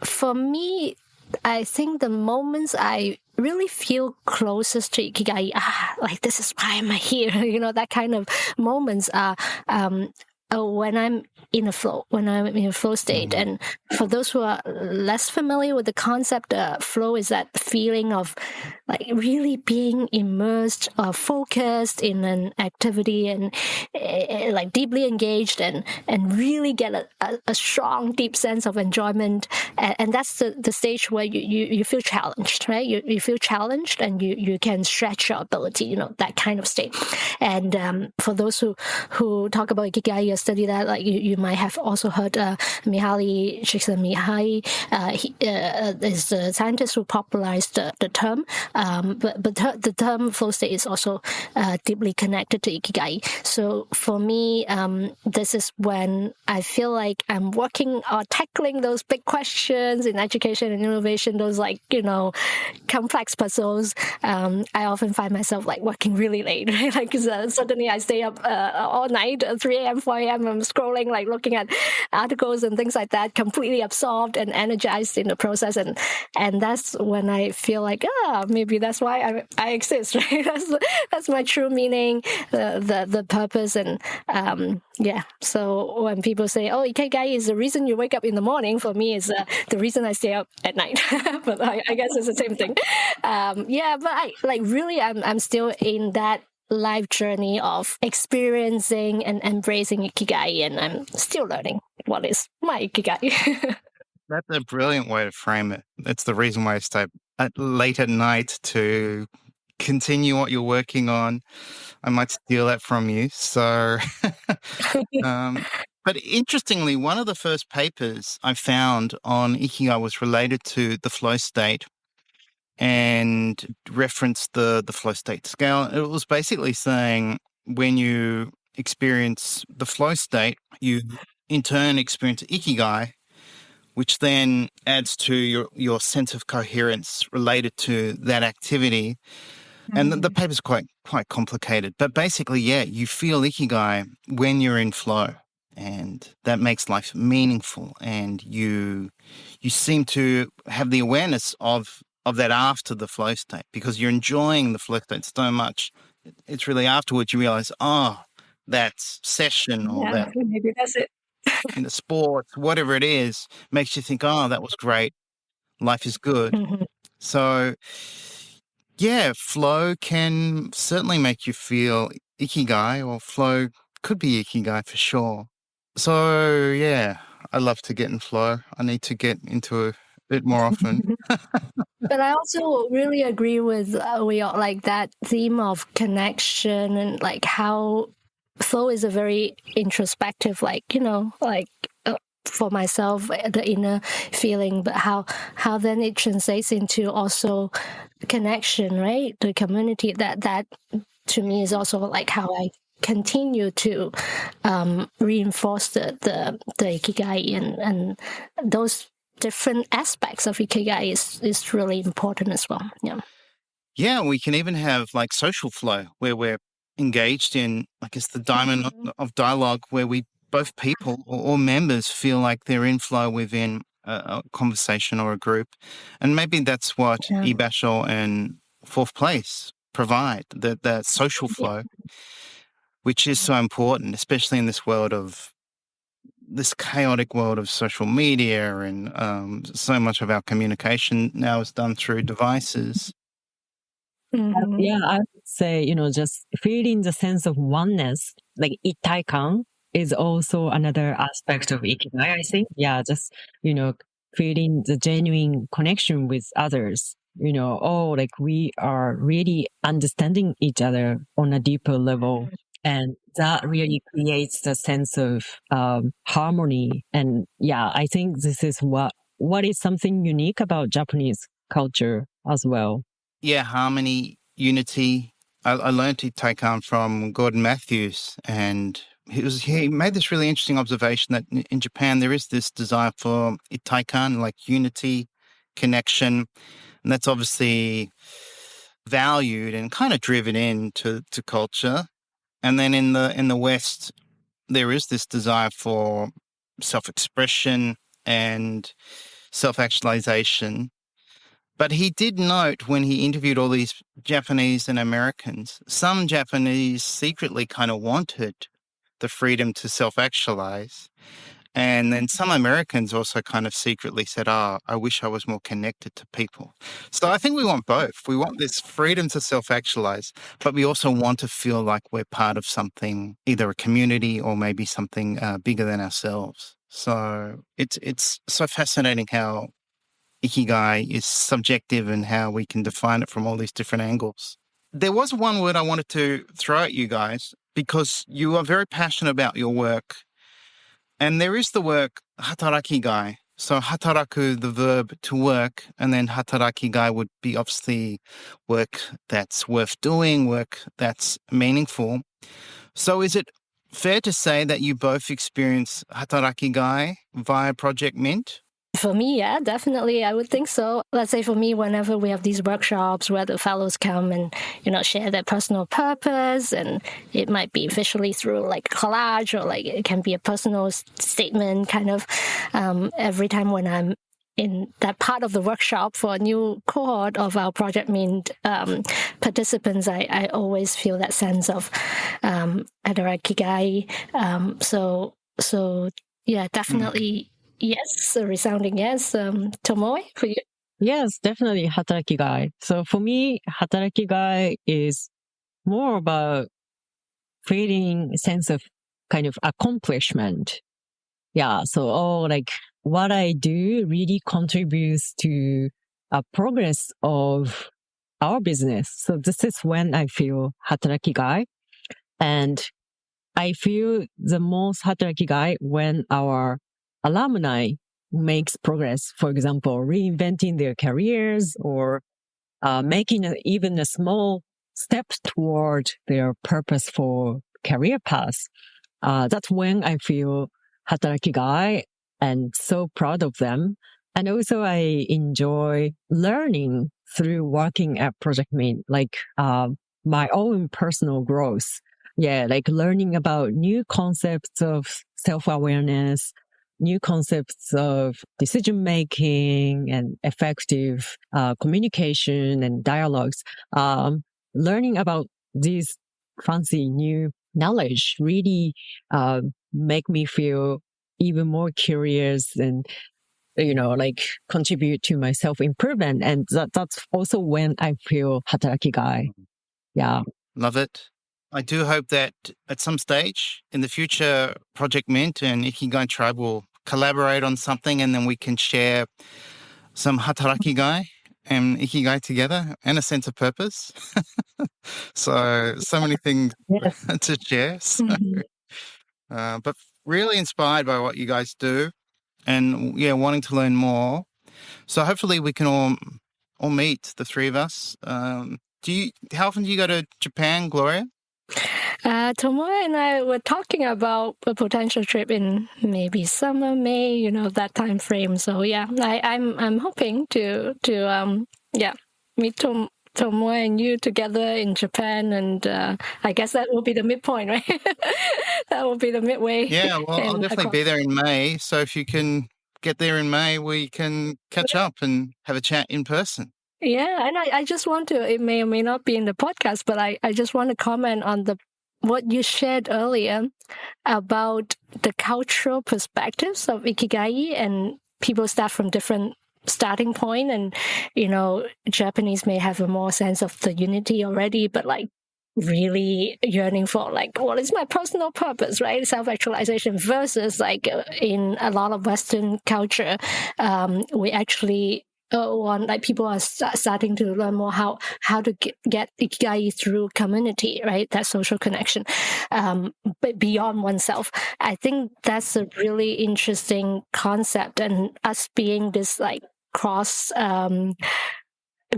for me, I think the moments I really feel closest to Ikigai, like this is why I'm here, that kind of moments are when I'm in a flow, state. And for those who are less familiar with the concept, flow is that feeling of like really being immersed or focused in an activity and like deeply engaged and really get a strong, deep sense of enjoyment. And that's the stage where you feel challenged, right? You feel challenged and you can stretch your ability, that kind of state. And for those who talk about Ikigai, study that, like you might have also heard Mihaly Csikszentmihalyi. He is the scientist who popularized the term. But the term flow state is also deeply connected to Ikigai. So for me, this is when I feel like I'm working or tackling those big questions in education and innovation, those like, complex puzzles. I often find myself like working really late, right? Like suddenly I stay up all night, 3 a.m., 4 a.m., I'm scrolling, like looking at articles and things like that, completely absorbed and energized in the process. And that's when I feel like, maybe that's why I exist, right? That's my true meaning, the purpose. And so when people say, oh, Ikigai is the reason you wake up in the morning, for me is the reason I stay up at night. But I guess it's the same thing. But I'm still in that life journey of experiencing and embracing Ikigai, and I'm still learning what is my Ikigai. That's a brilliant way to frame it. That's the reason why I stay late at night to continue what you're working on. I might steal that from you. So, but interestingly, one of the first papers I found on Ikigai was related to the flow state and referenced the flow state scale. It was basically saying when you experience the flow state, you in turn experience Ikigai, which then adds to your sense of coherence related to that activity. And the paper's quite complicated. But basically, you feel Ikigai when you're in flow. And that makes life meaningful. And you seem to have the awareness of that after the flow state, because you're enjoying the flow state so much. It's really afterwards you realize, that session or that maybe that's it. in the sports, whatever it is, makes you think, that was great. Life is good. So, flow can certainly make you feel Ikigai, or flow could be Ikigai for sure. So, I love to get in flow. I need to get into a bit more often. But I also really agree with like that theme of connection, and like how flow is a very introspective, for myself, the inner feeling, but how then it translates into also connection, right? The community, that to me is also like how I continue to reinforce the Ikigai, and those different aspects of Ikigai is really important as well. Yeah, we can even have like social flow where we're engaged in, I guess, the diamond of dialogue, where we both people or members feel like they're in flow within a conversation or a group. And maybe that's what Ibasho and Fourth Place provide, that social flow, which is so important, especially in this world of this chaotic world of social media and so much of our communication now is done through devices. Mhm. Yeah, I would say, just feeling the sense of oneness, like ittaikan, is also another aspect of Ikigai, I think. Yeah, just, feeling the genuine connection with others. Like we are really understanding each other on a deeper level. And that really creates the sense of harmony. And yeah, I think this is what is something unique about Japanese culture as well. Yeah, harmony, unity. I learned to take on from Gordon Matthews, and he made this really interesting observation that in Japan there is this desire for itaikan, like unity, connection, and that's obviously valued and kind of driven into culture. And then in the West, there is this desire for self-expression and self-actualization. But he did note when he interviewed all these Japanese and Americans, some Japanese secretly kind of wanted the freedom to self-actualize. And then some Americans also kind of secretly said, I wish I was more connected to people. So I think we want both. We want this freedom to self-actualize, but we also want to feel like we're part of something, either a community or maybe something bigger than ourselves. So it's so fascinating how Ikigai is subjective and how we can define it from all these different angles. There was one word I wanted to throw at you guys because you are very passionate about your work. And there is the work hatarakigai. So hataraku, the verb to work, and then hatarakigai would be obviously work that's worth doing, work that's meaningful. So is it fair to say that you both experience hatarakigai via Project Mint? For me, yeah, definitely. I would think so. Let's say for me, whenever we have these workshops where the fellows come and, share their personal purpose, and it might be visually through like collage or like it can be a personal statement kind of. Every time when I'm in that part of the workshop for a new cohort of our Project Mint participants, I always feel that sense of hatarakigai. So yeah, definitely. Yes, a resounding yes. Tomoe, for you? Yes, definitely hatarakigai. So for me, hatarakigai is more about feeling a sense of kind of accomplishment. Yeah, so like what I do really contributes to a progress of our business. So this is when I feel hatarakigai. And I feel the most hatarakigai when our alumni makes progress, for example, reinventing their careers or making even a small step toward their purposeful career path. That's when I feel hatarakigai and so proud of them. And also I enjoy learning through working at Project Mint, like my own personal growth. Yeah, like learning about new concepts of self-awareness, new concepts of decision making and effective communication and dialogues. Learning about these fancy new knowledge really make me feel even more curious and like contribute to my self-improvement. And that's also when I feel hatarakigai. Yeah. Love it. I do hope that at some stage in the future, Project Mint and Ikigai Tribe will collaborate on something, and then we can share some hatarakigai and Ikigai together and a sense of purpose. so many things Yes. to share. So, but really inspired by what you guys do and wanting to learn more. So hopefully we can all meet, the three of us. How often do you go to Japan, Gloria? Tomoe and I were talking about a potential trip in maybe summer, May, that time frame. So yeah, I'm hoping to meet Tomoe and you together in Japan, and I guess that will be the midpoint, right? That will be the midway. Yeah, well, I'll definitely be there in May. So if you can get there in May, we can catch up and have a chat in person. Yeah, and I just want to, it may or may not be in the podcast, but I just want to comment on the what you shared earlier about the cultural perspectives of Ikigai, and people start from different starting point, and Japanese may have a more sense of the unity already, but like really yearning for like what is my personal purpose, right? Self-actualization versus like in a lot of Western culture, we actually like people are starting to learn more how to get Ikigai through community, right? That social connection, but beyond oneself. I think that's a really interesting concept, and us being this like cross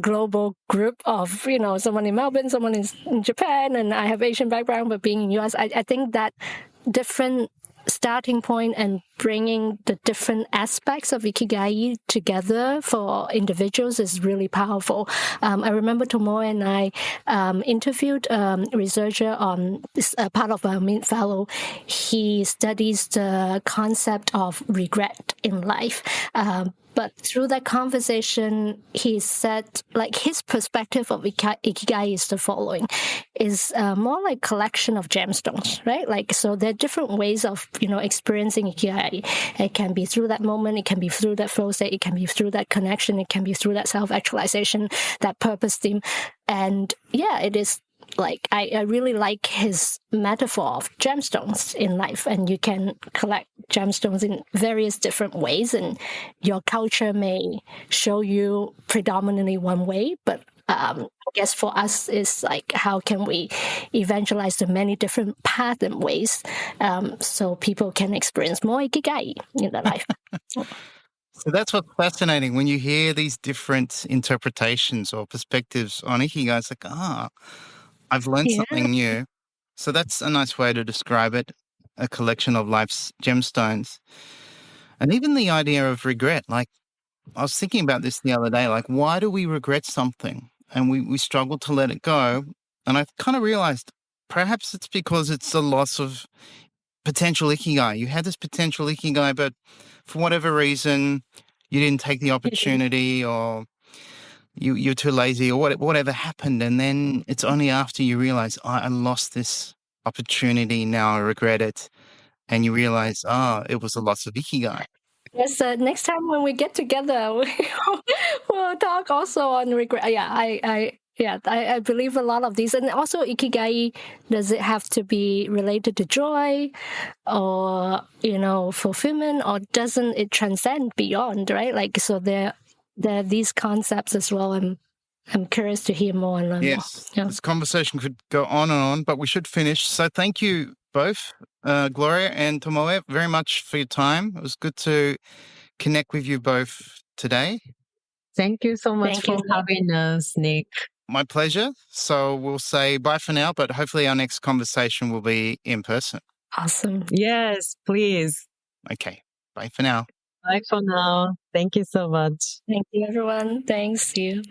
global group of someone in Melbourne, someone in Japan, and I have Asian background, but being in US, I think that different starting point and bringing the different aspects of Ikigai together for individuals is really powerful. I remember Tomoe and I interviewed a researcher on this part of our Mint Fellow. He studies the concept of regret in life. But through that conversation, he said, like, his perspective of Ikigai is the following, is more like collection of gemstones, right? Like, so there are different ways of, experiencing Ikigai. It can be through that moment, it can be through that flow state, it can be through that connection, it can be through that self-actualization, that purpose theme. And yeah, it is like, I really like his metaphor of gemstones in life, and you can collect gemstones in various different ways, and your culture may show you predominantly one way, but I guess for us is like, how can we evangelize the many different paths and ways so people can experience more Ikigai in their life. So that's what's fascinating when you hear these different interpretations or perspectives on Ikigai. It's like, I've learned something new. So that's a nice way to describe it, a collection of life's gemstones. And even the idea of regret, like I was thinking about this the other day, like why do we regret something and we struggle to let it go? And I kind of realized perhaps it's because it's a loss of potential Ikigai. You had this potential Ikigai, but for whatever reason, you didn't take the opportunity or you're too lazy or whatever happened. And then it's only after you realize, I lost this opportunity, now I regret it. And you realize, it was a loss of Ikigai. Yes, next time when we get together, we'll talk also on regret. Yeah, I believe a lot of these. And also Ikigai, does it have to be related to joy or, fulfillment, or doesn't it transcend beyond, right? Like, so there are these concepts as well. I'm curious to hear more and learn more. Yeah. This conversation could go on and on, but we should finish. So thank you both, Gloria and Tomoe, very much for your time. It was good to connect with you both today. Thank you so much for having us, Nick. My pleasure. So we'll say bye for now, but hopefully our next conversation will be in person. Awesome. Yes, please. Okay. Bye for now. Bye for now. Thank you so much. Thank you, everyone. Thanks. See you.